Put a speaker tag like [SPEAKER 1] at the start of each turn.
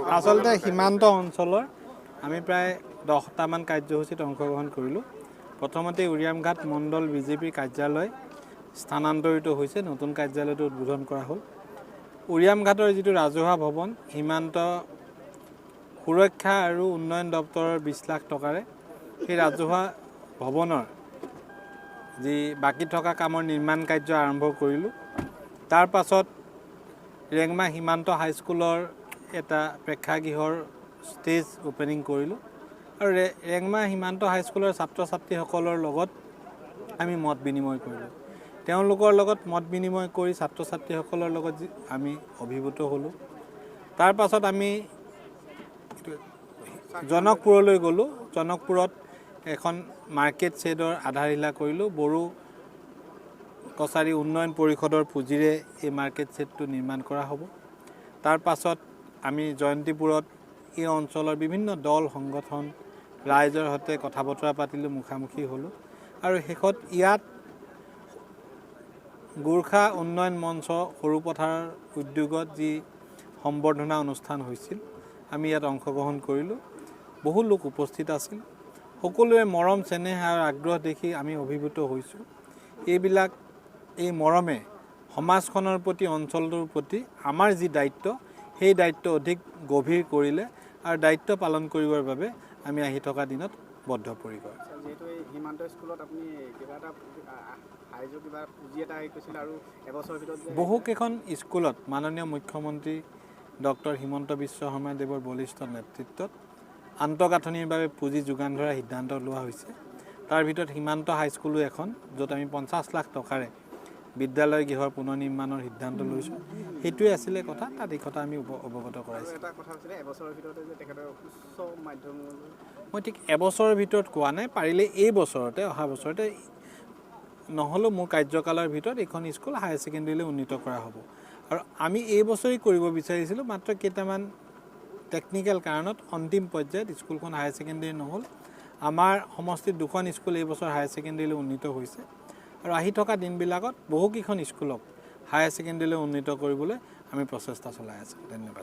[SPEAKER 1] আচলতে সীমান্ত অঞ্চলৰ আমি প্ৰায় 10টামান কাৰ্যসূচীত অংশগ্ৰহণ কৰিলোঁ। প্ৰথমতে উৰিয়ামঘাট মণ্ডল বিজেপিৰ কাৰ্যালয় স্থানান্তৰিত হৈছে, নতুন কাৰ্যালয়টো উদ্বোধন কৰা হ'ল। উৰিয়ামঘাটৰ যিটো ৰাজহুৱা ভৱন, সীমান্ত সুৰক্ষা আৰু উন্নয়ন দপ্তৰৰ 20 লাখ টকাৰে সেই ৰাজহুৱা ভৱনৰ যি বাকী থকা কামৰ নিৰ্মাণ কাৰ্য আৰম্ভ কৰিলোঁ। তাৰ পাছত ৰেংমা সীমান্ত হাইস্কুলৰ এটা প্ৰেক্ষাগৃহৰ ষ্টেজ অপেনিং কৰিলোঁ আৰু ৰেংমা সীমান্ত হাইস্কুলৰ ছাত্ৰ ছাত্ৰীসকলৰ লগত আমি মত বিনিময় কৰিলোঁ। তেওঁলোকৰ লগত মত বিনিময় কৰি ছাত্ৰ ছাত্ৰীসকলৰ লগত আমি অভিভূত হ'লোঁ। তাৰ পাছত আমি জনকপুৰলৈ গ'লোঁ। জনকপুৰত এখন মাৰ্কেট শ্বেডৰ আধাৰশিলা কৰিলোঁ। বড়ো কছাৰী উন্নয়ন পৰিষদৰ পুঁজিৰে এই মাৰ্কেট শ্বেডটো নিৰ্মাণ কৰা হ'ব। তাৰ পাছত আমি জয়ন্তীপুৰত এই অঞ্চলৰ বিভিন্ন দল সংগঠন ৰাইজৰ সৈতে কথা বতৰা পাতিলোঁ, মুখামুখি হ'লোঁ আৰু শেষত ইয়াত গোৰ্খা উন্নয়ন মঞ্চ সৰুপথাৰ উদ্যোগত যি সম্বৰ্ধনা অনুষ্ঠান হৈছিল, আমি ইয়াত অংশগ্ৰহণ কৰিলোঁ। বহু লোক উপস্থিত আছিল। সকলোৱে মৰম চেনেহ আৰু আগ্ৰহ দেখি আমি অভিভূত হৈছোঁ। এই মৰমে সমাজখনৰ প্ৰতি, অঞ্চলটোৰ প্ৰতি আমাৰ যি দায়িত্ব, সেই দায়িত্ব অধিক গভীৰ কৰিলে আৰু দায়িত্ব পালন কৰিবৰ বাবে আমি আহি থকা দিনত বদ্ধপৰিকৰ।
[SPEAKER 2] যেহেতু এই সীমান্ত স্কুলত আপুনি কিবা এটা সাহায্য কিবা পুঁজি এটা কৈছিল আৰু এবছৰৰ ভিতৰত
[SPEAKER 1] বহুকেইখন স্কুলত মাননীয় মুখ্যমন্ত্ৰী ডক্টৰ হিমন্ত বিশ্ব শৰ্মা দেৱৰ বলিষ্ঠ নেতৃত্বত আন্তঃগাঁথনিৰ বাবে পুঁজি যোগান ধৰাৰ সিদ্ধান্ত লোৱা হৈছে। তাৰ ভিতৰত সীমান্ত হাইস্কুলো এখন, য'ত আমি 50 লাখ টকাৰে বিদ্যালয় গৃহৰ পুনৰ নিৰ্মাণৰ সিদ্ধান্ত লৈছোঁ। সেইটোৱে আছিলে কথা, তাত এই কথা আমি অৱগত কৰাইছোঁ। মই ঠিক এবছৰৰ ভিতৰত কোৱা নাই, পাৰিলে এই বছৰতে, অহা বছৰতে নহ'লেও মোৰ কাৰ্যকালৰ ভিতৰত এইখন স্কুল হায়াৰ ছেকেণ্ডেৰীলৈ উন্নীত কৰা হ'ব। আৰু আমি এই বছৰেই কৰিব বিচাৰিছিলোঁ, মাত্ৰ কেইটামান টেকনিকেল কাৰণত অন্তিম পৰ্যায়ত স্কুলখন হায়াৰ ছেকেণ্ডেৰী নহ'ল। আমাৰ সমষ্টিত 2খন স্কুল এই বছৰ হায়াৰ ছেকেণ্ডেৰীলৈ উন্নীত হৈছে আৰু আহি থকা দিনবিলাকত বহুকেইখন স্কুলক হায়াৰ ছেকেণ্ডেৰীলৈ উন্নীত কৰিবলৈ আমি প্ৰচেষ্টা চলাই আছোঁ। ধন্যবাদ।